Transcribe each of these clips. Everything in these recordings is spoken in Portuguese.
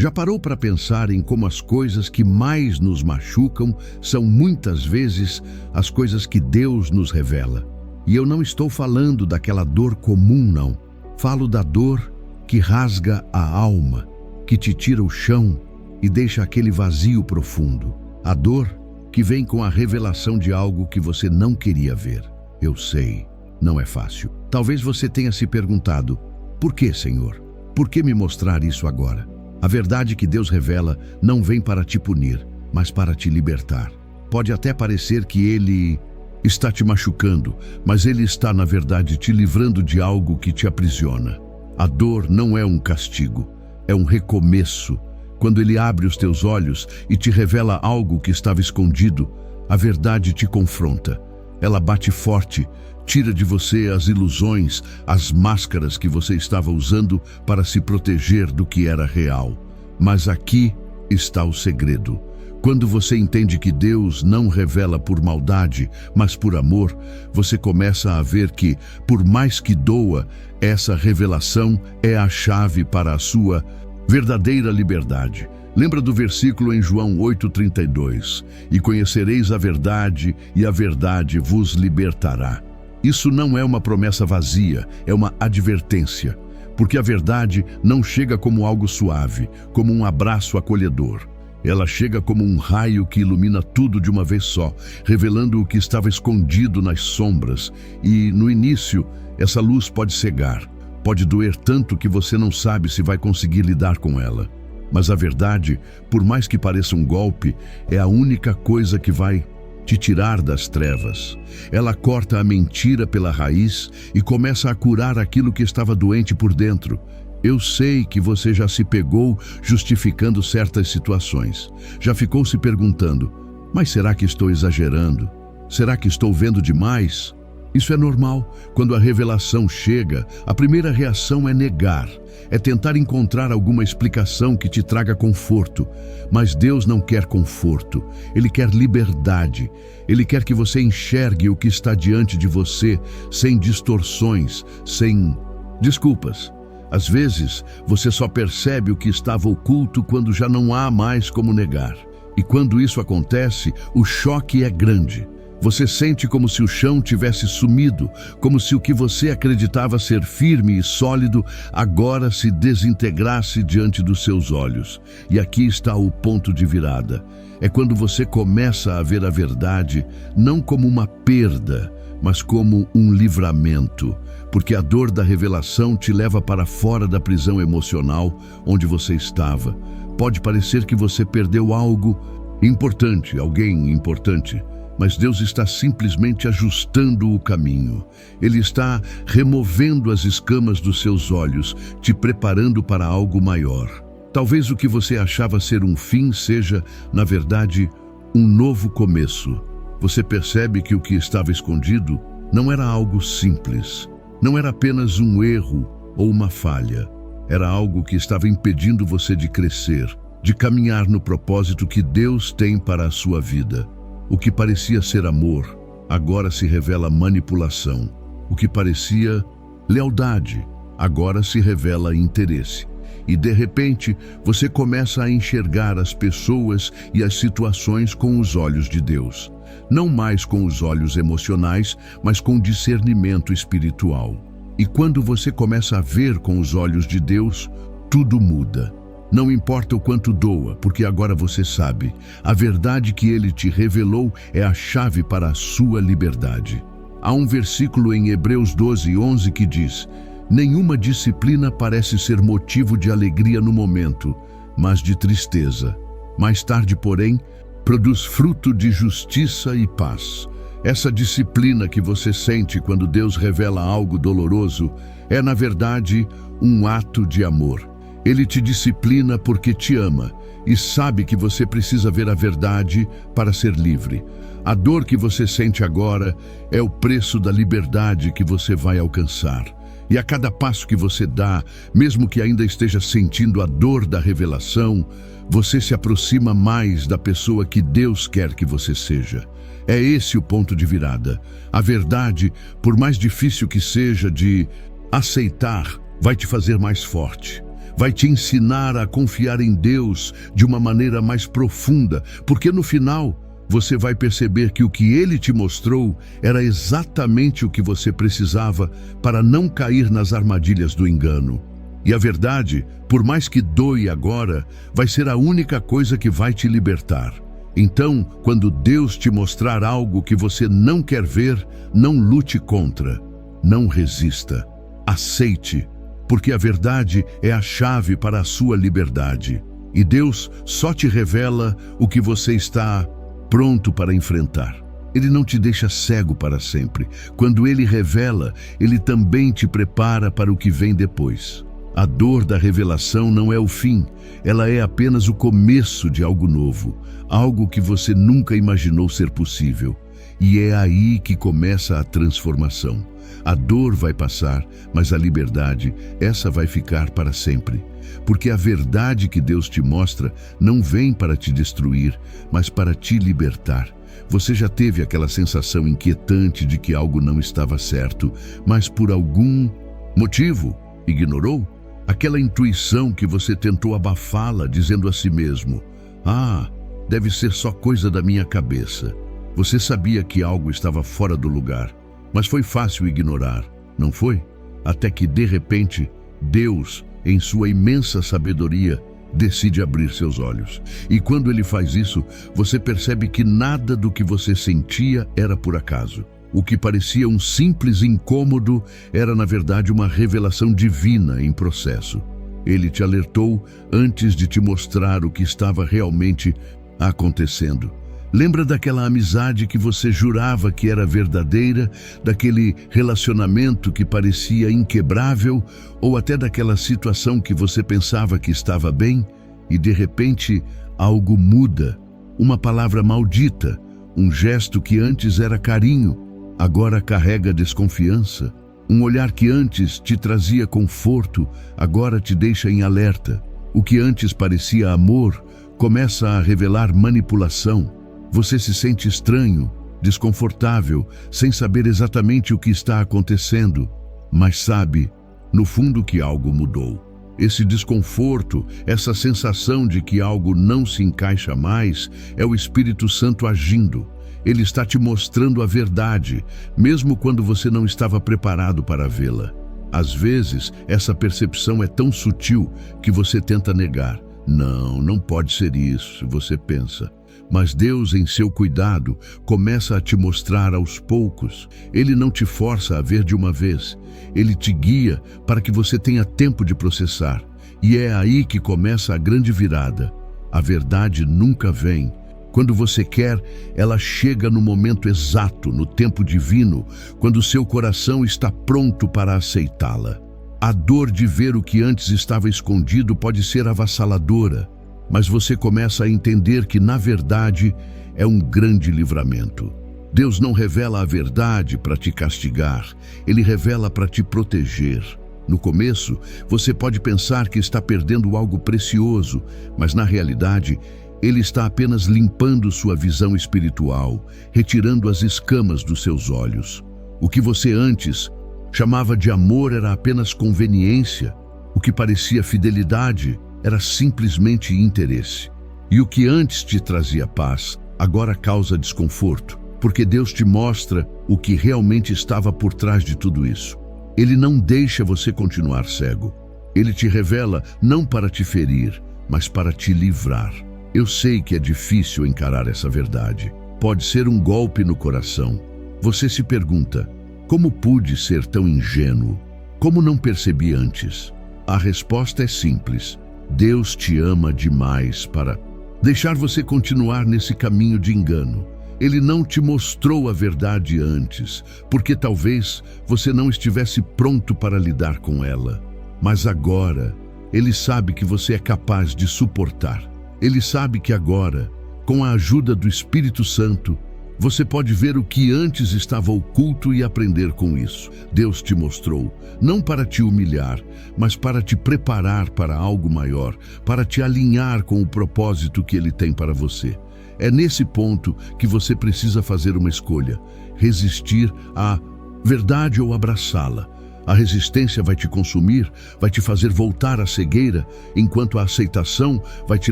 Já parou para pensar em como as coisas que mais nos machucam são muitas vezes as coisas que Deus nos revela? E eu não estou falando daquela dor comum, não. Falo da dor que rasga a alma, que te tira o chão e deixa aquele vazio profundo. A dor que vem com a revelação de algo que você não queria ver. Eu sei, não é fácil. Talvez você tenha se perguntado: por que, Senhor? Por que me mostrar isso agora? A verdade que Deus revela não vem para te punir, mas para te libertar. Pode até parecer que Ele está te machucando, mas Ele está, na verdade, te livrando de algo que te aprisiona. A dor não é um castigo, é um recomeço. Quando Ele abre os teus olhos e te revela algo que estava escondido, a verdade te confronta. Ela bate forte, tira de você as ilusões, as máscaras que você estava usando para se proteger do que era real. Mas aqui está o segredo. Quando você entende que Deus não revela por maldade, mas por amor, você começa a ver que, por mais que doa, essa revelação é a chave para a sua verdadeira liberdade. Lembra do versículo em João 8,32? E conhecereis a verdade, e a verdade vos libertará. Isso não é uma promessa vazia, é uma advertência. Porque a verdade não chega como algo suave, como um abraço acolhedor. Ela chega como um raio que ilumina tudo de uma vez só, revelando o que estava escondido nas sombras. E, no início, essa luz pode cegar, pode doer tanto que você não sabe se vai conseguir lidar com ela. Mas a verdade, por mais que pareça um golpe, é a única coisa que vai te tirar das trevas. Ela corta a mentira pela raiz e começa a curar aquilo que estava doente por dentro. Eu sei que você já se pegou justificando certas situações. Já ficou se perguntando: mas será que estou exagerando? Será que estou vendo demais? Isso é normal. Quando a revelação chega, a primeira reação é negar. É tentar encontrar alguma explicação que te traga conforto. Mas Deus não quer conforto. Ele quer liberdade. Ele quer que você enxergue o que está diante de você, sem distorções, sem desculpas. Às vezes, você só percebe o que estava oculto quando já não há mais como negar. E quando isso acontece, o choque é grande. Você sente como se o chão tivesse sumido, como se o que você acreditava ser firme e sólido agora se desintegrasse diante dos seus olhos. E aqui está o ponto de virada. É quando você começa a ver a verdade não como uma perda, mas como um livramento. Porque a dor da revelação te leva para fora da prisão emocional onde você estava. Pode parecer que você perdeu algo importante, alguém importante. Mas Deus está simplesmente ajustando o caminho. Ele está removendo as escamas dos seus olhos, te preparando para algo maior. Talvez o que você achava ser um fim seja, na verdade, um novo começo. Você percebe que o que estava escondido não era algo simples. Não era apenas um erro ou uma falha. Era algo que estava impedindo você de crescer, de caminhar no propósito que Deus tem para a sua vida. O que parecia ser amor, agora se revela manipulação. O que parecia lealdade, agora se revela interesse. E de repente, você começa a enxergar as pessoas e as situações com os olhos de Deus. Não mais com os olhos emocionais, mas com discernimento espiritual. E quando você começa a ver com os olhos de Deus, tudo muda. Não importa o quanto doa, porque agora você sabe. A verdade que Ele te revelou é a chave para a sua liberdade. Há um versículo em Hebreus 12:11 que diz: nenhuma disciplina parece ser motivo de alegria no momento, mas de tristeza. Mais tarde, porém, produz fruto de justiça e paz. Essa disciplina que você sente quando Deus revela algo doloroso é, na verdade, um ato de amor. Ele te disciplina porque te ama e sabe que você precisa ver a verdade para ser livre. A dor que você sente agora é o preço da liberdade que você vai alcançar. E a cada passo que você dá, mesmo que ainda esteja sentindo a dor da revelação, você se aproxima mais da pessoa que Deus quer que você seja. É esse o ponto de virada. A verdade, por mais difícil que seja de aceitar, vai te fazer mais forte. vai te ensinar a confiar em Deus de uma maneira mais profunda, porque no final você vai perceber que o que Ele te mostrou era exatamente o que você precisava para não cair nas armadilhas do engano. E a verdade, por mais que doe agora, vai ser a única coisa que vai te libertar. Então, quando Deus te mostrar algo que você não quer ver, não lute contra, não resista, aceite, porque a verdade é a chave para a sua liberdade. E Deus só te revela o que você está pronto para enfrentar. Ele não te deixa cego para sempre. Quando Ele revela, Ele também te prepara para o que vem depois. A dor da revelação não é o fim, ela é apenas o começo de algo novo, algo que você nunca imaginou ser possível. E é aí que começa a transformação. A dor vai passar, mas a liberdade, essa vai ficar para sempre. Porque a verdade que Deus te mostra não vem para te destruir, mas para te libertar. Você já teve aquela sensação inquietante de que algo não estava certo, mas por algum motivo ignorou? Aquela intuição que você tentou abafá-la, dizendo a si mesmo: "Ah, deve ser só coisa da minha cabeça." Você sabia que algo estava fora do lugar, mas foi fácil ignorar, não foi? Até que, de repente, Deus, em sua imensa sabedoria, decide abrir seus olhos. E quando Ele faz isso, você percebe que nada do que você sentia era por acaso. O que parecia um simples incômodo era, na verdade, uma revelação divina em processo. Ele te alertou antes de te mostrar o que estava realmente acontecendo. Lembra daquela amizade que você jurava que era verdadeira, daquele relacionamento que parecia inquebrável, ou até daquela situação que você pensava que estava bem, e de repente algo muda, uma palavra maldita, um gesto que antes era carinho, agora carrega desconfiança, um olhar que antes te trazia conforto, agora te deixa em alerta. O que antes parecia amor começa a revelar manipulação. Você se sente estranho, desconfortável, sem saber exatamente o que está acontecendo, mas sabe, no fundo, que algo mudou. Esse desconforto, essa sensação de que algo não se encaixa mais, é o Espírito Santo agindo. Ele está te mostrando a verdade, mesmo quando você não estava preparado para vê-la. Às vezes, essa percepção é tão sutil que você tenta negar. Não pode ser isso, você pensa. Mas Deus, em seu cuidado, começa a te mostrar aos poucos. Ele não te força a ver de uma vez. Ele te guia para que você tenha tempo de processar. E é aí que começa a grande virada. A verdade nunca vem. Quando você quer, ela chega no momento exato, no tempo divino, quando seu coração está pronto para aceitá-la. A dor de ver o que antes estava escondido pode ser avassaladora, mas você começa a entender que, na verdade, é um grande livramento. Deus não revela a verdade para te castigar, Ele revela para te proteger. No começo, você pode pensar que está perdendo algo precioso, mas na realidade, Ele está apenas limpando sua visão espiritual, retirando as escamas dos seus olhos. O que você antes chamava de amor era apenas conveniência, o que parecia fidelidade era simplesmente interesse. E o que antes te trazia paz, agora causa desconforto, porque Deus te mostra o que realmente estava por trás de tudo isso. Ele não deixa você continuar cego. Ele te revela não para te ferir, mas para te livrar. Eu sei que é difícil encarar essa verdade. Pode ser um golpe no coração. Você se pergunta: como pude ser tão ingênuo? Como não percebi antes? A resposta é simples. Deus te ama demais para deixar você continuar nesse caminho de engano. Ele não te mostrou a verdade antes, porque talvez você não estivesse pronto para lidar com ela. Mas agora, Ele sabe que você é capaz de suportar. Ele sabe que agora, com a ajuda do Espírito Santo, você pode ver o que antes estava oculto e aprender com isso. Deus te mostrou, não para te humilhar, mas para te preparar para algo maior, para te alinhar com o propósito que Ele tem para você. É nesse ponto que você precisa fazer uma escolha: resistir à verdade ou abraçá-la. A resistência vai te consumir, vai te fazer voltar à cegueira, enquanto a aceitação vai te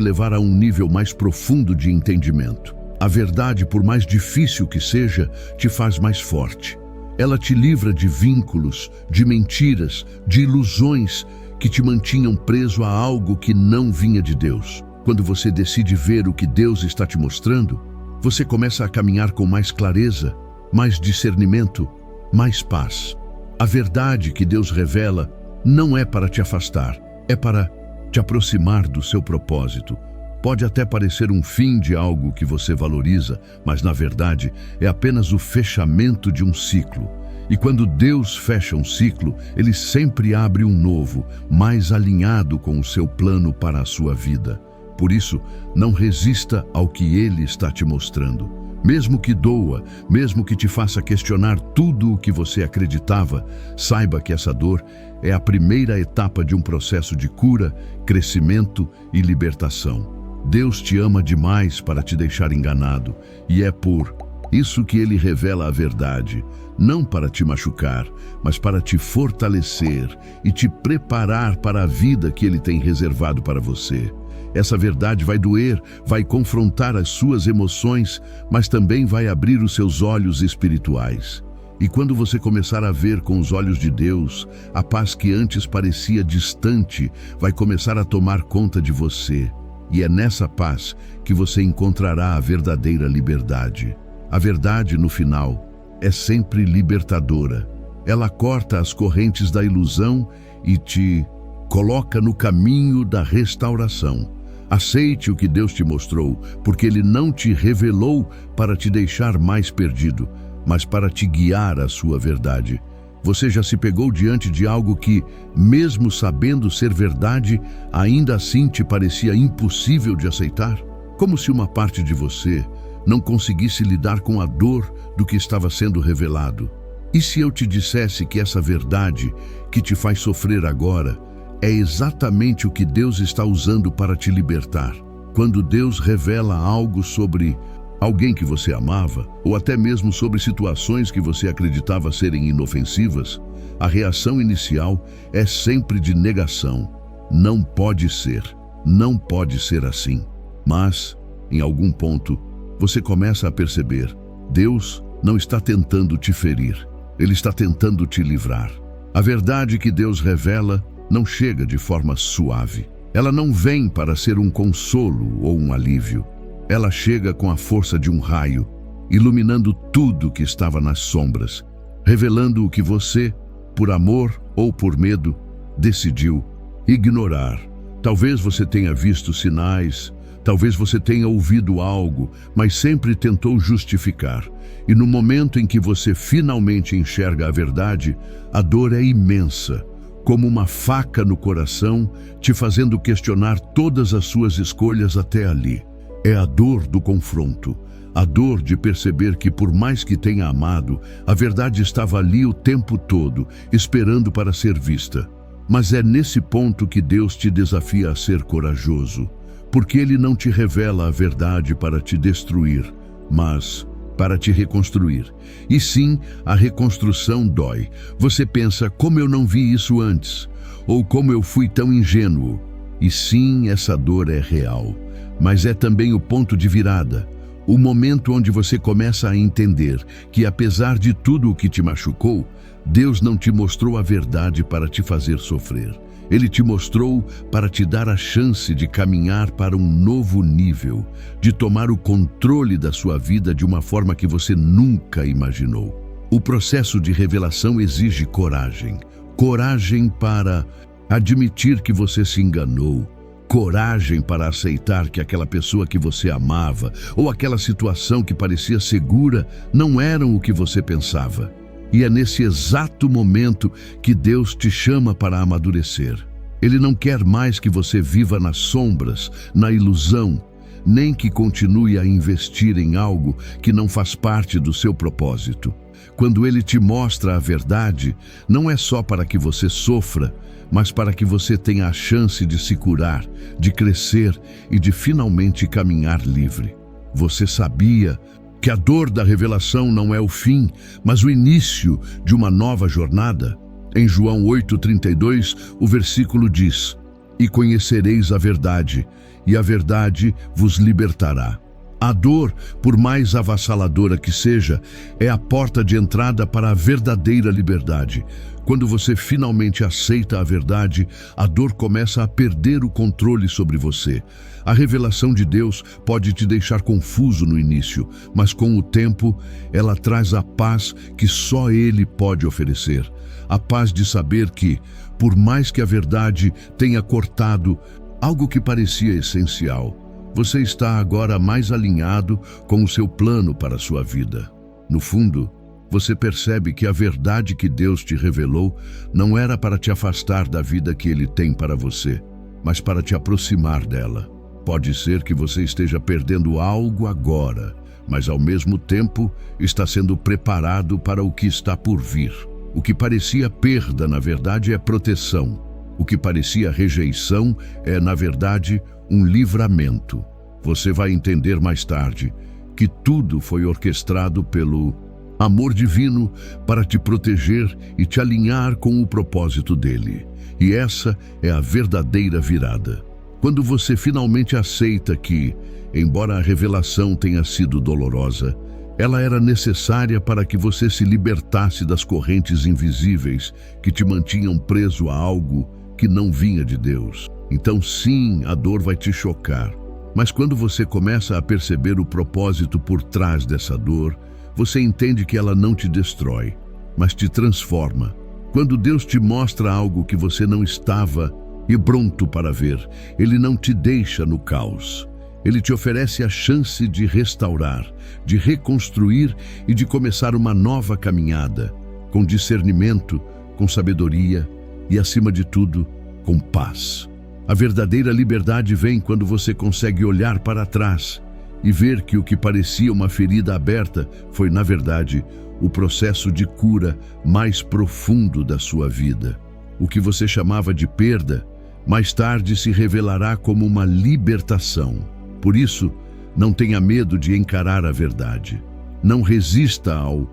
levar a um nível mais profundo de entendimento. A verdade, por mais difícil que seja, te faz mais forte. Ela te livra de vínculos, de mentiras, de ilusões que te mantinham preso a algo que não vinha de Deus. Quando você decide ver o que Deus está te mostrando, você começa a caminhar com mais clareza, mais discernimento, mais paz. A verdade que Deus revela não é para te afastar, é para te aproximar do seu propósito. Pode até parecer um fim de algo que você valoriza, mas na verdade é apenas o fechamento de um ciclo. E quando Deus fecha um ciclo, Ele sempre abre um novo, mais alinhado com o seu plano para a sua vida. Por isso, não resista ao que Ele está te mostrando. Mesmo que doa, mesmo que te faça questionar tudo o que você acreditava, saiba que essa dor é a primeira etapa de um processo de cura, crescimento e libertação. Deus te ama demais para te deixar enganado, e é por isso que Ele revela a verdade, não para te machucar, mas para te fortalecer e te preparar para a vida que Ele tem reservado para você. Essa verdade vai doer, vai confrontar as suas emoções, mas também vai abrir os seus olhos espirituais. E quando você começar a ver com os olhos de Deus, a paz que antes parecia distante vai começar a tomar conta de você. E é nessa paz que você encontrará a verdadeira liberdade. A verdade, no final, é sempre libertadora. Ela corta as correntes da ilusão e te coloca no caminho da restauração. Aceite o que Deus te mostrou, porque Ele não te revelou para te deixar mais perdido, mas para te guiar à sua verdade. Você já se pegou diante de algo que, mesmo sabendo ser verdade, ainda assim te parecia impossível de aceitar? Como se uma parte de você não conseguisse lidar com a dor do que estava sendo revelado. E se eu te dissesse que essa verdade que te faz sofrer agora é exatamente o que Deus está usando para te libertar? Quando Deus revela algo sobre alguém que você amava, ou até mesmo sobre situações que você acreditava serem inofensivas, a reação inicial é sempre de negação. Não pode ser assim. Mas, em algum ponto, você começa a perceber: Deus não está tentando te ferir, Ele está tentando te livrar. A verdade que Deus revela não chega de forma suave. Ela não vem para ser um consolo ou um alívio. Ela chega com a força de um raio, iluminando tudo que estava nas sombras, revelando o que você, por amor ou por medo, decidiu ignorar. Talvez você tenha visto sinais, talvez você tenha ouvido algo, mas sempre tentou justificar. E no momento em que você finalmente enxerga a verdade, a dor é imensa, como uma faca no coração, te fazendo questionar todas as suas escolhas até ali. É a dor do confronto, a dor de perceber que, por mais que tenha amado, a verdade estava ali o tempo todo, esperando para ser vista. Mas é nesse ponto que Deus te desafia a ser corajoso, porque Ele não te revela a verdade para te destruir, mas para te reconstruir. E sim, a reconstrução dói. Você pensa: como eu não vi isso antes? Ou como eu fui tão ingênuo? E sim, essa dor é real. Mas é também o ponto de virada, o momento onde você começa a entender que, apesar de tudo o que te machucou, Deus não te mostrou a verdade para te fazer sofrer. Ele te mostrou para te dar a chance de caminhar para um novo nível, de tomar o controle da sua vida de uma forma que você nunca imaginou. O processo de revelação exige coragem. Coragem para admitir que você se enganou. Coragem para aceitar que aquela pessoa que você amava ou aquela situação que parecia segura não eram o que você pensava. E é nesse exato momento que Deus te chama para amadurecer. Ele não quer mais que você viva nas sombras, na ilusão, nem que continue a investir em algo que não faz parte do seu propósito. Quando Ele te mostra a verdade, não é só para que você sofra, mas para que você tenha a chance de se curar, de crescer e de finalmente caminhar livre. Você sabia que a dor da revelação não é o fim, mas o início de uma nova jornada? Em João 8,32, o versículo diz: "E conhecereis a verdade, e a verdade vos libertará." A dor, por mais avassaladora que seja, é a porta de entrada para a verdadeira liberdade. Quando você finalmente aceita a verdade, a dor começa a perder o controle sobre você. A revelação de Deus pode te deixar confuso no início, mas com o tempo, ela traz a paz que só Ele pode oferecer. A paz de saber que, por mais que a verdade tenha cortado algo que parecia essencial, você está agora mais alinhado com o seu plano para a sua vida. No fundo, você percebe que a verdade que Deus te revelou não era para te afastar da vida que Ele tem para você, mas para te aproximar dela. Pode ser que você esteja perdendo algo agora, mas ao mesmo tempo está sendo preparado para o que está por vir. O que parecia perda, na verdade, é proteção. O que parecia rejeição é, na verdade, um livramento. Você vai entender mais tarde que tudo foi orquestrado pelo amor divino para te proteger e te alinhar com o propósito dele. E essa é a verdadeira virada. Quando você finalmente aceita que, embora a revelação tenha sido dolorosa, ela era necessária para que você se libertasse das correntes invisíveis que te mantinham preso a algo que não vinha de Deus. Então sim, a dor vai te chocar. Mas quando você começa a perceber o propósito por trás dessa dor, você entende que ela não te destrói, mas te transforma. Quando Deus te mostra algo que você não estava e pronto para ver, Ele não te deixa no caos. Ele te oferece a chance de restaurar, de reconstruir e de começar uma nova caminhada, com discernimento, com sabedoria e, acima de tudo, com paz. A verdadeira liberdade vem quando você consegue olhar para trás e ver que o que parecia uma ferida aberta foi, na verdade, o processo de cura mais profundo da sua vida. O que você chamava de perda, mais tarde se revelará como uma libertação. Por isso, não tenha medo de encarar a verdade. Não resista ao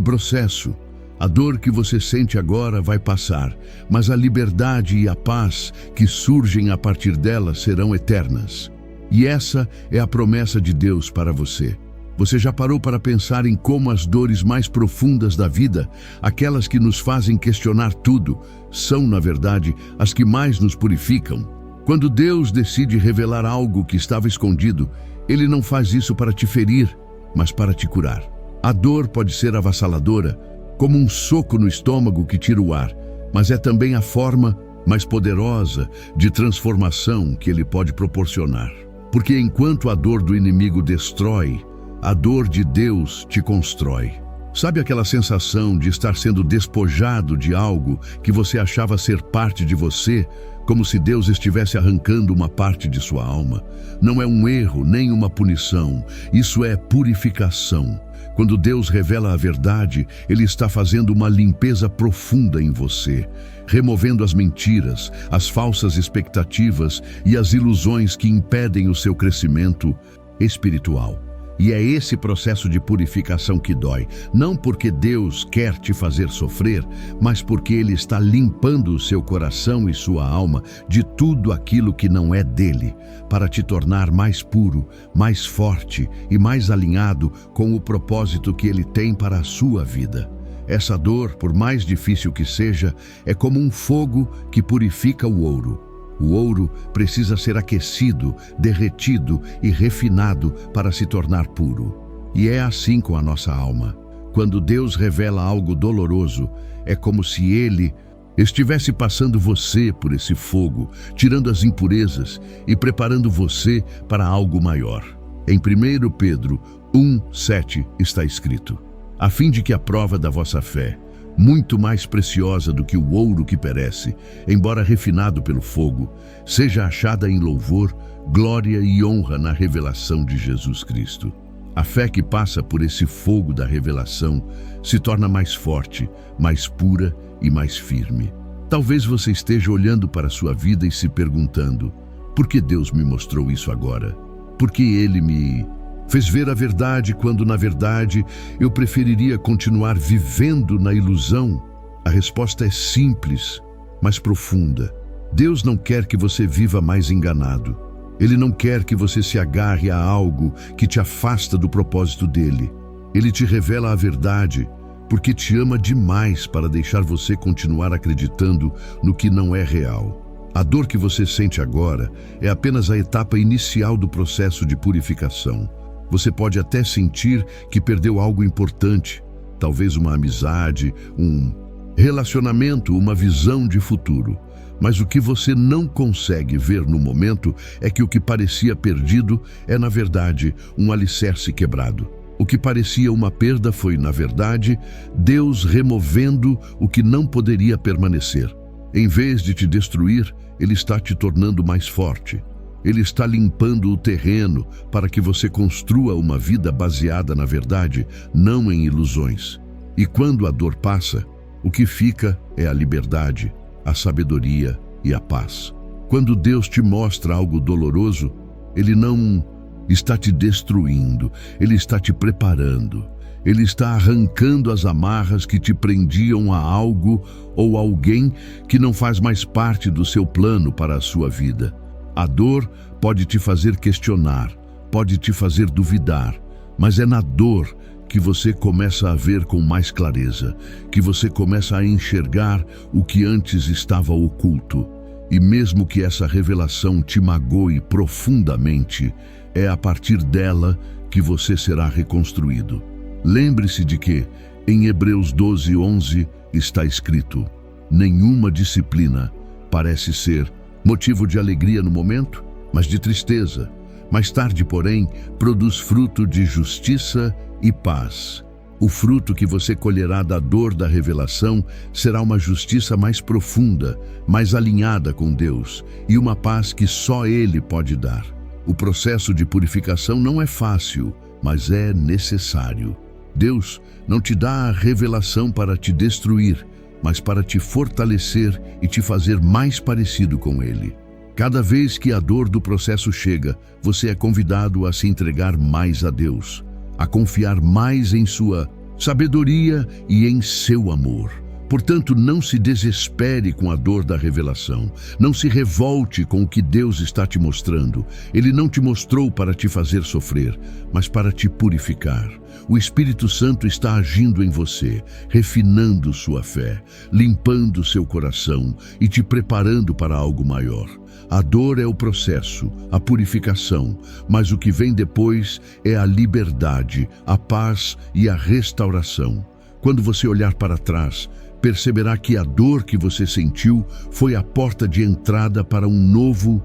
processo. A dor que você sente agora vai passar, mas a liberdade e a paz que surgem a partir dela serão eternas. E essa é a promessa de Deus para você. Você já parou para pensar em como as dores mais profundas da vida, aquelas que nos fazem questionar tudo, são, na verdade, as que mais nos purificam? Quando Deus decide revelar algo que estava escondido, Ele não faz isso para te ferir, mas para te curar. A dor pode ser avassaladora, como um soco no estômago que tira o ar, mas é também a forma mais poderosa de transformação que Ele pode proporcionar. Porque enquanto a dor do inimigo destrói, a dor de Deus te constrói. Sabe aquela sensação de estar sendo despojado de algo que você achava ser parte de você, como se Deus estivesse arrancando uma parte de sua alma? Não é um erro, nem uma punição. Isso é purificação. Quando Deus revela a verdade, Ele está fazendo uma limpeza profunda em você, removendo as mentiras, as falsas expectativas e as ilusões que impedem o seu crescimento espiritual. E é esse processo de purificação que dói, não porque Deus quer te fazer sofrer, mas porque Ele está limpando o seu coração e sua alma de tudo aquilo que não é dele, para te tornar mais puro, mais forte e mais alinhado com o propósito que Ele tem para a sua vida. Essa dor, por mais difícil que seja, é como um fogo que purifica o ouro. O ouro precisa ser aquecido, derretido e refinado para se tornar puro. E é assim com a nossa alma. Quando Deus revela algo doloroso, é como se Ele estivesse passando você por esse fogo, tirando as impurezas e preparando você para algo maior. Em 1 Pedro 1:7 está escrito: a fim de que a prova da vossa fé, muito mais preciosa do que o ouro que perece, embora refinado pelo fogo, seja achada em louvor, glória e honra na revelação de Jesus Cristo. A fé que passa por esse fogo da revelação se torna mais forte, mais pura e mais firme. Talvez você esteja olhando para a sua vida e se perguntando: por que Deus me mostrou isso agora? Por que Ele me fez ver a verdade quando, na verdade, eu preferiria continuar vivendo na ilusão? A resposta é simples, mas profunda. Deus não quer que você viva mais enganado. Ele não quer que você se agarre a algo que te afasta do propósito dele. Ele te revela a verdade porque te ama demais para deixar você continuar acreditando no que não é real. A dor que você sente agora é apenas a etapa inicial do processo de purificação. Você pode até sentir que perdeu algo importante, talvez uma amizade, um relacionamento, uma visão de futuro. Mas o que você não consegue ver no momento é que o que parecia perdido é, na verdade, um alicerce quebrado. O que parecia uma perda foi, na verdade, Deus removendo o que não poderia permanecer. Em vez de te destruir, Ele está te tornando mais forte. Ele está limpando o terreno para que você construa uma vida baseada na verdade, não em ilusões. E quando a dor passa, o que fica é a liberdade, a sabedoria e a paz. Quando Deus te mostra algo doloroso, Ele não está te destruindo, Ele está te preparando. Ele está arrancando as amarras que te prendiam a algo ou alguém que não faz mais parte do seu plano para a sua vida. A dor pode te fazer questionar, pode te fazer duvidar, mas é na dor que você começa a ver com mais clareza, que você começa a enxergar o que antes estava oculto. E mesmo que essa revelação te magoe profundamente, é a partir dela que você será reconstruído. Lembre-se de que, em Hebreus 12:11, está escrito: nenhuma disciplina parece ser motivo de alegria no momento, mas de tristeza. Mais tarde, porém, produz fruto de justiça e paz. O fruto que você colherá da dor da revelação será uma justiça mais profunda, mais alinhada com Deus, e uma paz que só Ele pode dar. O processo de purificação não é fácil, mas é necessário. Deus não te dá a revelação para te destruir, mas para te fortalecer e te fazer mais parecido com Ele. Cada vez que a dor do processo chega, você é convidado a se entregar mais a Deus, a confiar mais em sua sabedoria e em seu amor. Portanto, não se desespere com a dor da revelação. Não se revolte com o que Deus está te mostrando. Ele não te mostrou para te fazer sofrer, mas para te purificar. O Espírito Santo está agindo em você, refinando sua fé, limpando seu coração e te preparando para algo maior. A dor é o processo, a purificação, mas o que vem depois é a liberdade, a paz e a restauração. Quando você olhar para trás, perceberá que a dor que você sentiu foi a porta de entrada para um novo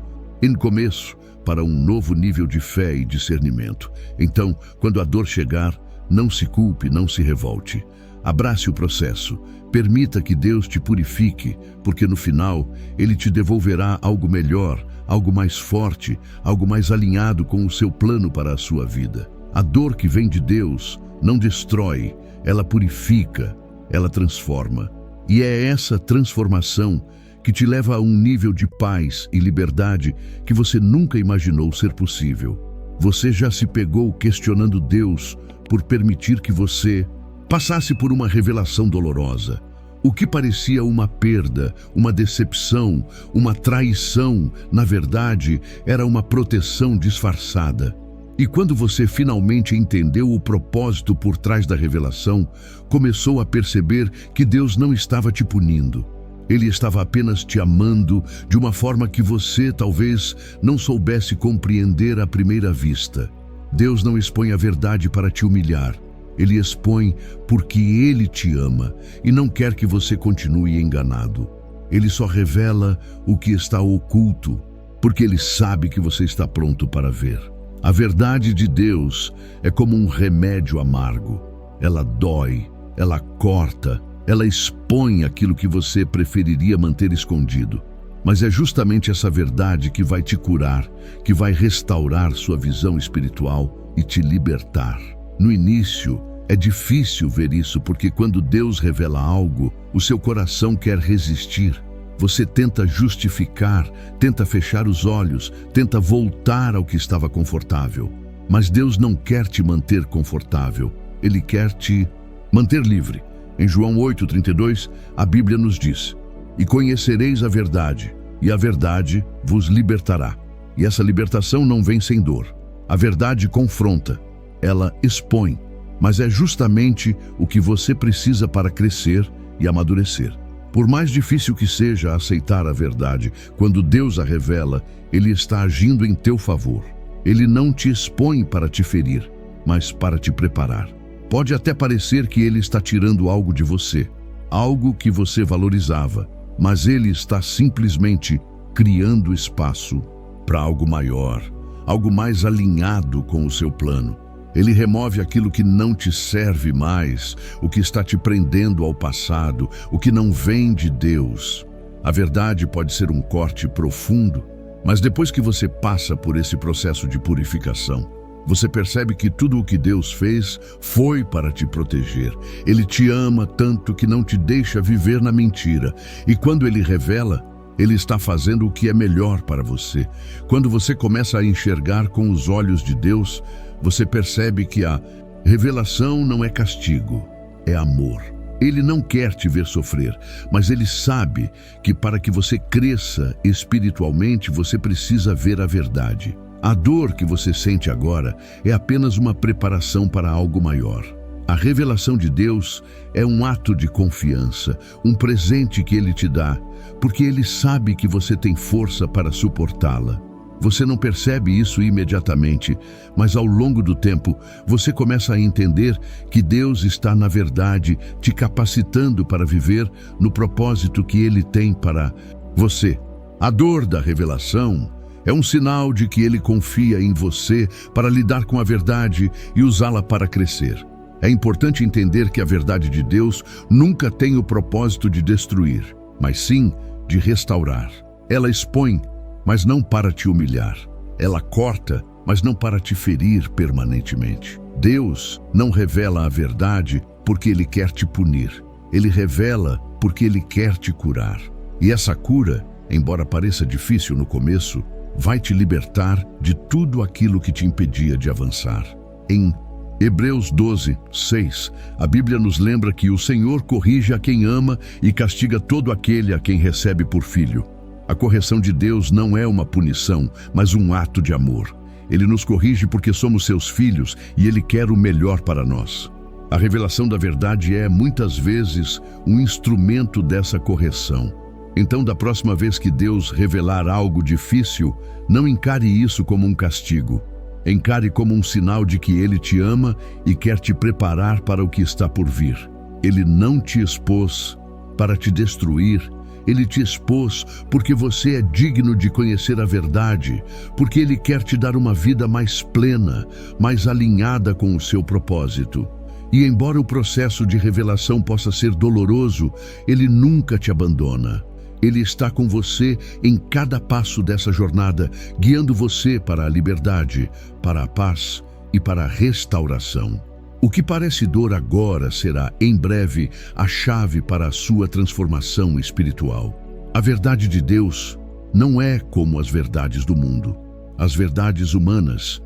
começo, para um novo nível de fé e discernimento. Então, quando a dor chegar, não se culpe, não se revolte. Abrace o processo. Permita que Deus te purifique, porque no final, Ele te devolverá algo melhor, algo mais forte, algo mais alinhado com o seu plano para a sua vida. A dor que vem de Deus não destrói, ela purifica, ela transforma. E é essa transformação que te leva a um nível de paz e liberdade que você nunca imaginou ser possível. Você já se pegou questionando Deus por permitir que você passasse por uma revelação dolorosa. O que parecia uma perda, uma decepção, uma traição, na verdade, era uma proteção disfarçada. E quando você finalmente entendeu o propósito por trás da revelação, começou a perceber que Deus não estava te punindo. Ele estava apenas te amando de uma forma que você talvez não soubesse compreender à primeira vista. Deus não expõe a verdade para te humilhar. Ele expõe porque Ele te ama e não quer que você continue enganado. Ele só revela o que está oculto, porque Ele sabe que você está pronto para ver. A verdade de Deus é como um remédio amargo. Ela dói, ela corta, ela expõe aquilo que você preferiria manter escondido. Mas é justamente essa verdade que vai te curar, que vai restaurar sua visão espiritual e te libertar. No início, é difícil ver isso porque quando Deus revela algo, o seu coração quer resistir. Você tenta justificar, tenta fechar os olhos, tenta voltar ao que estava confortável. Mas Deus não quer te manter confortável. Ele quer te manter livre. Em João 8,32, a Bíblia nos diz: "E conhecereis a verdade, e a verdade vos libertará." E essa libertação não vem sem dor. A verdade confronta, ela expõe, mas é justamente o que você precisa para crescer e amadurecer. Por mais difícil que seja aceitar a verdade, quando Deus a revela, Ele está agindo em teu favor. Ele não te expõe para te ferir, mas para te preparar. Pode até parecer que Ele está tirando algo de você, algo que você valorizava, mas Ele está simplesmente criando espaço para algo maior, algo mais alinhado com o seu plano. Ele remove aquilo que não te serve mais, o que está te prendendo ao passado, o que não vem de Deus. A verdade pode ser um corte profundo, mas depois que você passa por esse processo de purificação, você percebe que tudo o que Deus fez foi para te proteger. Ele te ama tanto que não te deixa viver na mentira. E quando Ele revela, Ele está fazendo o que é melhor para você. Quando você começa a enxergar com os olhos de Deus, você percebe que a revelação não é castigo, é amor. Ele não quer te ver sofrer, mas Ele sabe que para que você cresça espiritualmente, você precisa ver a verdade. A dor que você sente agora é apenas uma preparação para algo maior. A revelação de Deus é um ato de confiança, um presente que Ele te dá, porque Ele sabe que você tem força para suportá-la. Você não percebe isso imediatamente, mas ao longo do tempo, você começa a entender que Deus está, na verdade, te capacitando para viver no propósito que Ele tem para você. A dor da revelação é um sinal de que Ele confia em você para lidar com a verdade e usá-la para crescer. É importante entender que a verdade de Deus nunca tem o propósito de destruir, mas sim de restaurar. Ela expõe, mas não para te humilhar. Ela corta, mas não para te ferir permanentemente. Deus não revela a verdade porque Ele quer te punir. Ele revela porque Ele quer te curar. E essa cura, embora pareça difícil no começo, vai te libertar de tudo aquilo que te impedia de avançar. Em Hebreus 12:6, a Bíblia nos lembra que o Senhor corrige a quem ama e castiga todo aquele a quem recebe por filho. A correção de Deus não é uma punição, mas um ato de amor. Ele nos corrige porque somos seus filhos e Ele quer o melhor para nós. A revelação da verdade é, muitas vezes, um instrumento dessa correção. Então, da próxima vez que Deus revelar algo difícil, não encare isso como um castigo. Encare como um sinal de que Ele te ama e quer te preparar para o que está por vir. Ele não te expôs para te destruir. Ele te expôs porque você é digno de conhecer a verdade, porque Ele quer te dar uma vida mais plena, mais alinhada com o seu propósito. E embora o processo de revelação possa ser doloroso, Ele nunca te abandona. Ele está com você em cada passo dessa jornada, guiando você para a liberdade, para a paz e para a restauração. O que parece dor agora será, em breve, a chave para a sua transformação espiritual. A verdade de Deus não é como as verdades do mundo. As verdades humanas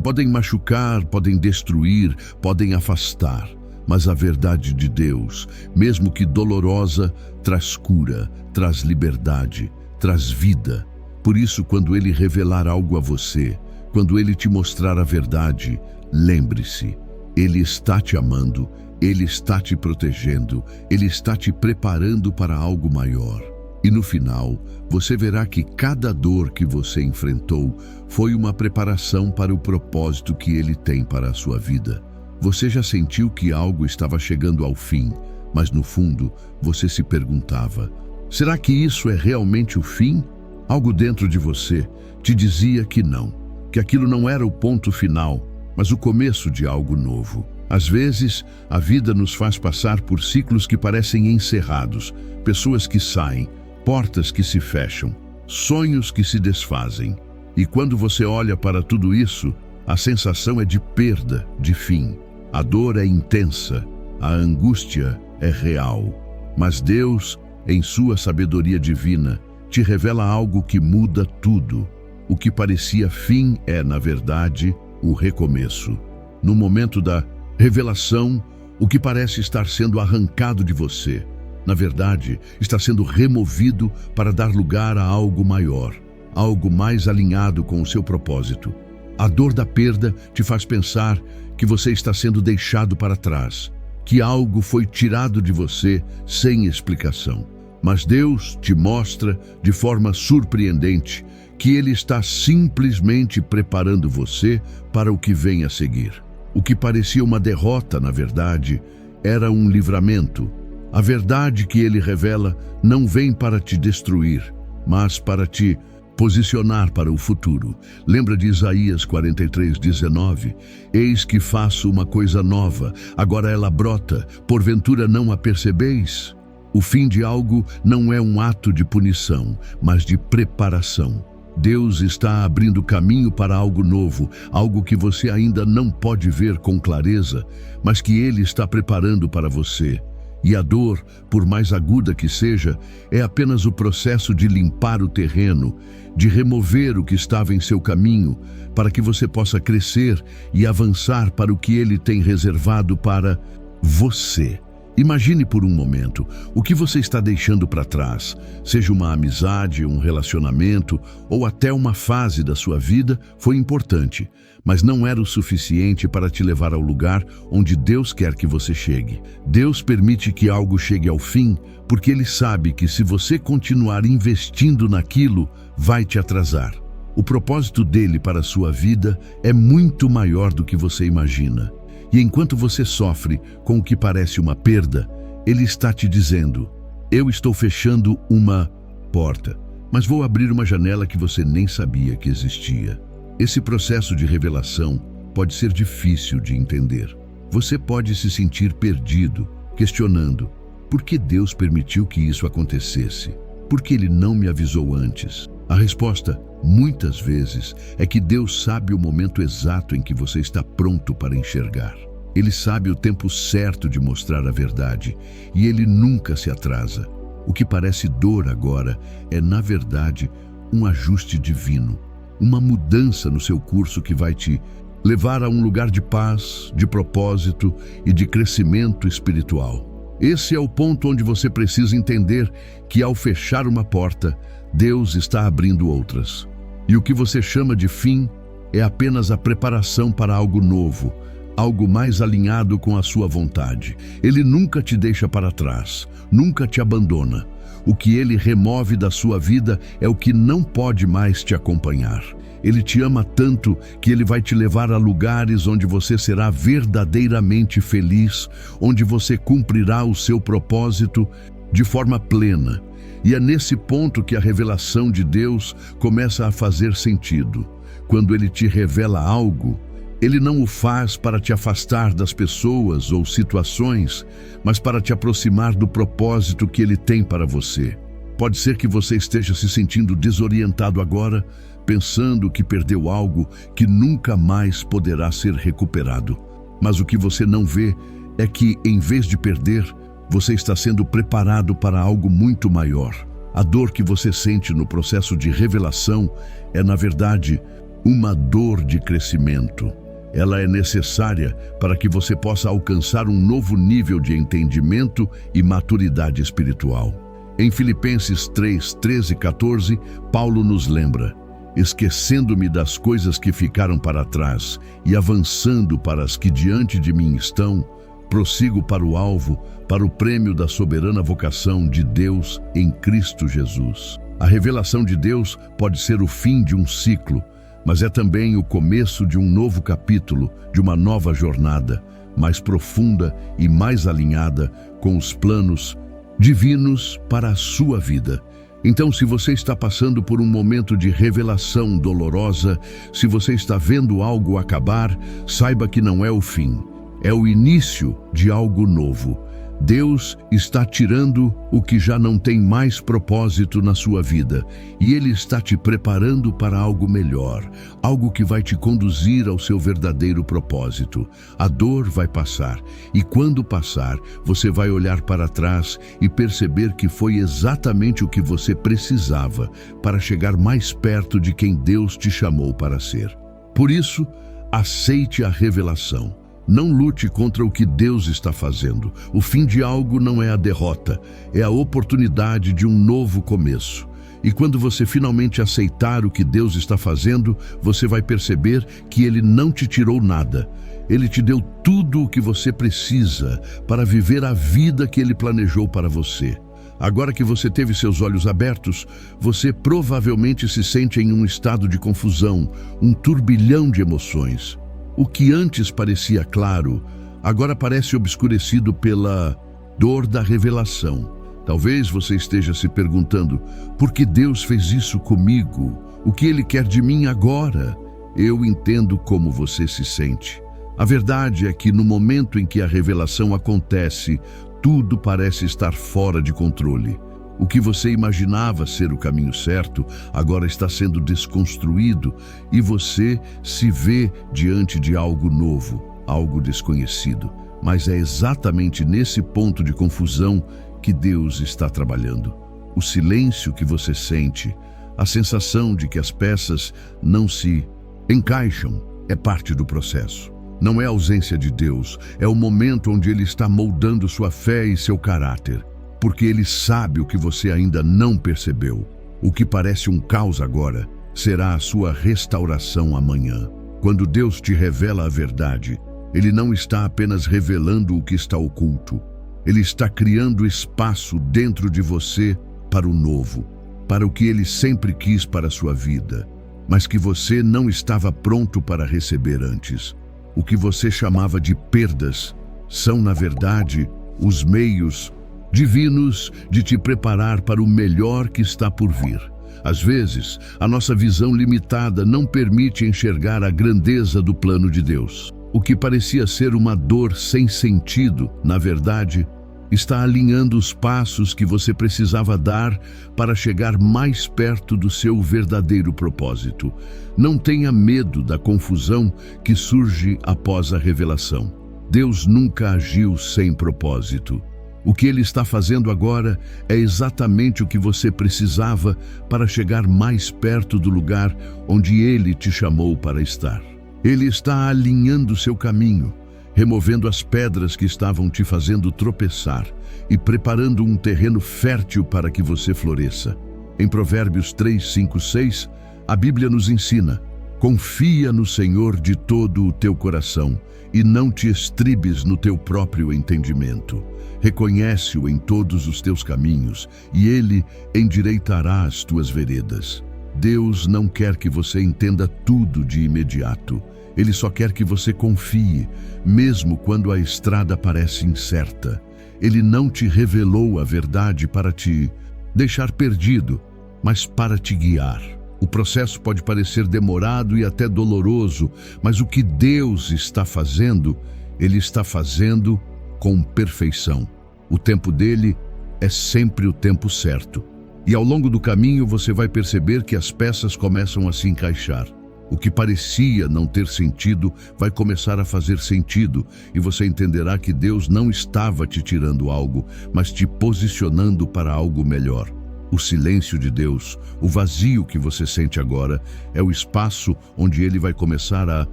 podem machucar, podem destruir, podem afastar. Mas a verdade de Deus, mesmo que dolorosa, traz cura, traz liberdade, traz vida. Por isso, quando Ele revelar algo a você, quando Ele te mostrar a verdade, lembre-se: Ele está te amando, Ele está te protegendo, Ele está te preparando para algo maior. E no final, você verá que cada dor que você enfrentou foi uma preparação para o propósito que Ele tem para a sua vida. Você já sentiu que algo estava chegando ao fim, mas no fundo você se perguntava: será que isso é realmente o fim? Algo dentro de você te dizia que não, que aquilo não era o ponto final, mas o começo de algo novo. Às vezes, a vida nos faz passar por ciclos que parecem encerrados, pessoas que saem, portas que se fecham, sonhos que se desfazem. E quando você olha para tudo isso, a sensação é de perda, de fim. A dor é intensa, a angústia é real. Mas Deus, em sua sabedoria divina, te revela algo que muda tudo. O que parecia fim é, na verdade, o recomeço. No momento da revelação, O que parece estar sendo arrancado de você, na verdade, está sendo removido para dar lugar a algo maior, algo mais alinhado com o seu propósito. A dor da perda te faz pensar que você está sendo deixado para trás, que algo foi tirado de você sem explicação. Mas Deus te mostra de forma surpreendente que Ele está simplesmente preparando você para o que vem a seguir. O que parecia uma derrota, na verdade, era um livramento. A verdade que Ele revela não vem para te destruir, mas para te posicionar para o futuro. Lembra de Isaías 43:19? Eis que faço uma coisa nova, agora ela brota, porventura não a percebeis? O fim de algo não é um ato de punição, mas de preparação. Deus está abrindo caminho para algo novo, algo que você ainda não pode ver com clareza, mas que Ele está preparando para você. E a dor, por mais aguda que seja, é apenas o processo de limpar o terreno, de remover o que estava em seu caminho, para que você possa crescer e avançar para o que Ele tem reservado para você. Imagine por um momento o que você está deixando para trás, seja uma amizade, um relacionamento ou até uma fase da sua vida foi importante, mas não era o suficiente para te levar ao lugar onde Deus quer que você chegue. Deus permite que algo chegue ao fim, porque Ele sabe que se você continuar investindo naquilo, vai te atrasar. O propósito dele para a sua vida é muito maior do que você imagina. E enquanto você sofre com o que parece uma perda, Ele está te dizendo: eu estou fechando uma porta, mas vou abrir uma janela que você nem sabia que existia. Esse processo de revelação pode ser difícil de entender. Você pode se sentir perdido, questionando: por que Deus permitiu que isso acontecesse? Por que Ele não me avisou antes? A resposta, muitas vezes, é que Deus sabe o momento exato em que você está pronto para enxergar. Ele sabe o tempo certo de mostrar a verdade, e Ele nunca se atrasa. O que parece dor agora é, na verdade, um ajuste divino, uma mudança no seu curso que vai te levar a um lugar de paz, de propósito e de crescimento espiritual. Esse é o ponto onde você precisa entender que, ao fechar uma porta, Deus está abrindo outras. E o que você chama de fim é apenas a preparação para algo novo, algo mais alinhado com a sua vontade. Ele nunca te deixa para trás, nunca te abandona. O que Ele remove da sua vida é o que não pode mais te acompanhar. Ele te ama tanto que Ele vai te levar a lugares onde você será verdadeiramente feliz, onde você cumprirá o seu propósito de forma plena. E é nesse ponto que a revelação de Deus começa a fazer sentido. Quando Ele te revela algo, Ele não o faz para te afastar das pessoas ou situações, mas para te aproximar do propósito que Ele tem para você. Pode ser que você esteja se sentindo desorientado agora, pensando que perdeu algo que nunca mais poderá ser recuperado. Mas o que você não vê é que, em vez de perder, você está sendo preparado para algo muito maior. A dor que você sente no processo de revelação é, na verdade, uma dor de crescimento. Ela é necessária para que você possa alcançar um novo nível de entendimento e maturidade espiritual. Em Filipenses 3, 13 e 14, Paulo nos lembra: esquecendo-me das coisas que ficaram para trás e avançando para as que diante de mim estão, prossigo para o alvo, para o prêmio da soberana vocação de Deus em Cristo Jesus. A revelação de Deus pode ser o fim de um ciclo, mas é também o começo de um novo capítulo, de uma nova jornada, mais profunda e mais alinhada com os planos divinos para a sua vida. Então, se você está passando por um momento de revelação dolorosa, se você está vendo algo acabar, saiba que não é o fim. É o início de algo novo. Deus está tirando o que já não tem mais propósito na sua vida, e Ele está te preparando para algo melhor, algo que vai te conduzir ao seu verdadeiro propósito. A dor vai passar, e quando passar, você vai olhar para trás e perceber que foi exatamente o que você precisava para chegar mais perto de quem Deus te chamou para ser. Por isso, aceite a revelação. Não lute contra o que Deus está fazendo. O fim de algo não é a derrota, é a oportunidade de um novo começo. E quando você finalmente aceitar o que Deus está fazendo, você vai perceber que Ele não te tirou nada. Ele te deu tudo o que você precisa para viver a vida que Ele planejou para você. Agora que você teve seus olhos abertos, você provavelmente se sente em um estado de confusão, um turbilhão de emoções. O que antes parecia claro, agora parece obscurecido pela dor da revelação. Talvez você esteja se perguntando, por que Deus fez isso comigo? O que Ele quer de mim agora? Eu entendo como você se sente. A verdade é que no momento em que a revelação acontece, tudo parece estar fora de controle. O que você imaginava ser o caminho certo, agora está sendo desconstruído e você se vê diante de algo novo, algo desconhecido. Mas é exatamente nesse ponto de confusão que Deus está trabalhando. O silêncio que você sente, a sensação de que as peças não se encaixam, é parte do processo. Não é a ausência de Deus, é o momento onde Ele está moldando sua fé e seu caráter, porque Ele sabe o que você ainda não percebeu. O que parece um caos agora será a sua restauração amanhã. Quando Deus te revela a verdade, Ele não está apenas revelando o que está oculto, Ele está criando espaço dentro de você para o novo, para o que Ele sempre quis para a sua vida, mas que você não estava pronto para receber antes. O que você chamava de perdas são, na verdade, os meios divinos de te preparar para o melhor que está por vir. Às vezes, a nossa visão limitada não permite enxergar a grandeza do plano de Deus. O que parecia ser uma dor sem sentido, na verdade, está alinhando os passos que você precisava dar para chegar mais perto do seu verdadeiro propósito. Não tenha medo da confusão que surge após a revelação. Deus nunca agiu sem propósito. O que Ele está fazendo agora é exatamente o que você precisava para chegar mais perto do lugar onde Ele te chamou para estar. Ele está alinhando seu caminho, removendo as pedras que estavam te fazendo tropeçar e preparando um terreno fértil para que você floresça. Em Provérbios 3, 5, 6, a Bíblia nos ensina: confia no Senhor de todo o teu coração e não te estribes no teu próprio entendimento. Reconhece-o em todos os teus caminhos e Ele endireitará as tuas veredas. Deus não quer que você entenda tudo de imediato. Ele só quer que você confie, mesmo quando a estrada parece incerta. Ele não te revelou a verdade para te deixar perdido, mas para te guiar. O processo pode parecer demorado e até doloroso, mas o que Deus está fazendo, Ele está fazendo com perfeição. O tempo dele é sempre o tempo certo. E ao longo do caminho você vai perceber que as peças começam a se encaixar. O que parecia não ter sentido vai começar a fazer sentido e você entenderá que Deus não estava te tirando algo, mas te posicionando para algo melhor. O silêncio de Deus, o vazio que você sente agora, é o espaço onde Ele vai começar a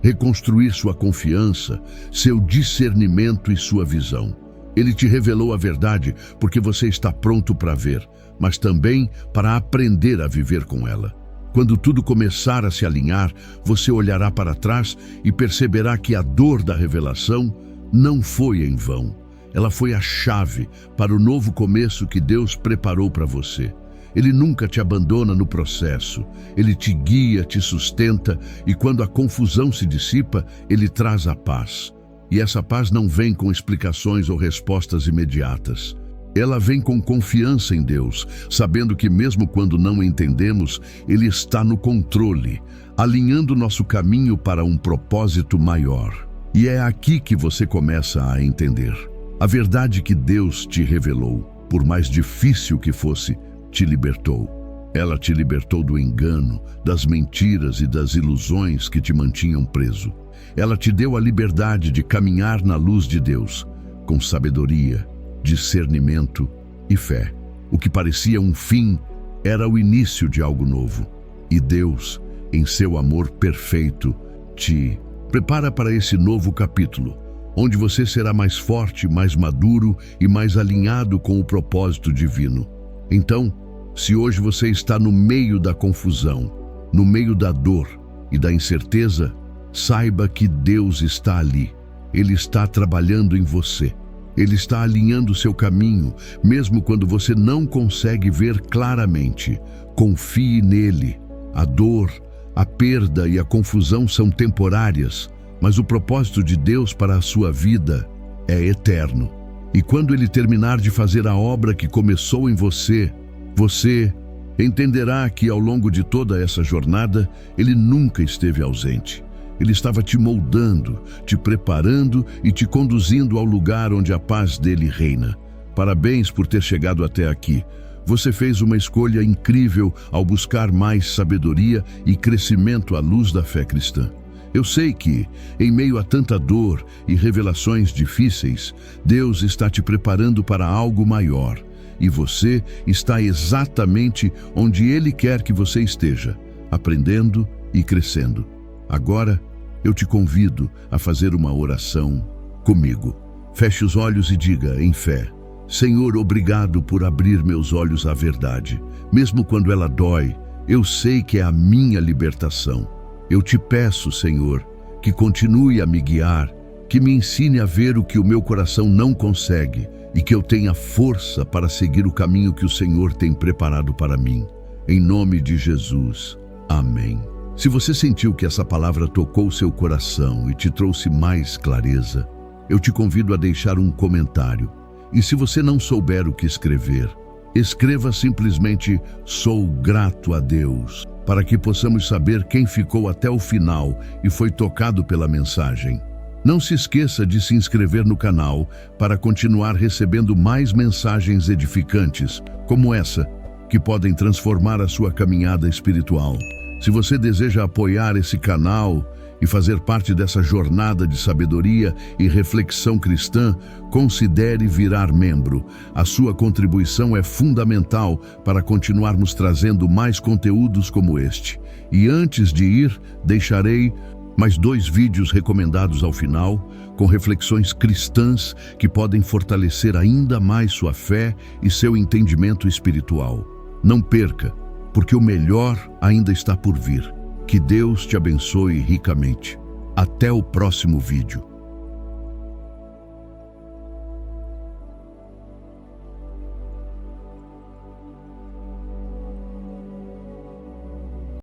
reconstruir sua confiança, seu discernimento e sua visão. Ele te revelou a verdade porque você está pronto para ver, mas também para aprender a viver com ela. Quando tudo começar a se alinhar, você olhará para trás e perceberá que a dor da revelação não foi em vão. Ela foi a chave para o novo começo que Deus preparou para você. Ele nunca te abandona no processo. Ele te guia, te sustenta e quando a confusão se dissipa, Ele traz a paz. E essa paz não vem com explicações ou respostas imediatas. Ela vem com confiança em Deus, sabendo que mesmo quando não entendemos, Ele está no controle, alinhando nosso caminho para um propósito maior. E é aqui que você começa a entender. A verdade que Deus te revelou, por mais difícil que fosse, te libertou. Ela te libertou do engano, das mentiras e das ilusões que te mantinham preso. Ela te deu a liberdade de caminhar na luz de Deus, com sabedoria, discernimento e fé. O que parecia um fim era o início de algo novo. E Deus, em seu amor perfeito, te Prepara para esse novo capítulo, onde você será mais forte, mais maduro e mais alinhado com o propósito divino. Então, se hoje você está no meio da confusão, no meio da dor e da incerteza, saiba que Deus está ali. Ele está trabalhando em você. Ele está alinhando o seu caminho, mesmo quando você não consegue ver claramente. Confie nele. A dor, a perda e a confusão são temporárias, mas o propósito de Deus para a sua vida é eterno. E quando Ele terminar de fazer a obra que começou em você, você entenderá que ao longo de toda essa jornada, Ele nunca esteve ausente. Ele estava te moldando, te preparando e te conduzindo ao lugar onde a paz dele reina. Parabéns por ter chegado até aqui. Você fez uma escolha incrível ao buscar mais sabedoria e crescimento à luz da fé cristã. Eu sei que, em meio a tanta dor e revelações difíceis, Deus está te preparando para algo maior. E você está exatamente onde Ele quer que você esteja, aprendendo e crescendo. Agora, eu te convido a fazer uma oração comigo. Feche os olhos e diga, em fé: Senhor, obrigado por abrir meus olhos à verdade. Mesmo quando ela dói, eu sei que é a minha libertação. Eu te peço, Senhor, que continue a me guiar, que me ensine a ver o que o meu coração não consegue e que eu tenha força para seguir o caminho que o Senhor tem preparado para mim. Em nome de Jesus. Amém. Se você sentiu que essa palavra tocou seu coração e te trouxe mais clareza, eu te convido a deixar um comentário. E se você não souber o que escrever, escreva simplesmente "Sou grato a Deus", para que possamos saber quem ficou até o final e foi tocado pela mensagem. Não se esqueça de se inscrever no canal para continuar recebendo mais mensagens edificantes, como essa, que podem transformar a sua caminhada espiritual. Se você deseja apoiar esse canal e fazer parte dessa jornada de sabedoria e reflexão cristã, considere virar membro. A sua contribuição é fundamental para continuarmos trazendo mais conteúdos como este. E antes de ir, deixarei mais 2 vídeos recomendados ao final, com reflexões cristãs que podem fortalecer ainda mais sua fé e seu entendimento espiritual. Não perca, porque o melhor ainda está por vir. Que Deus te abençoe ricamente. Até o próximo vídeo.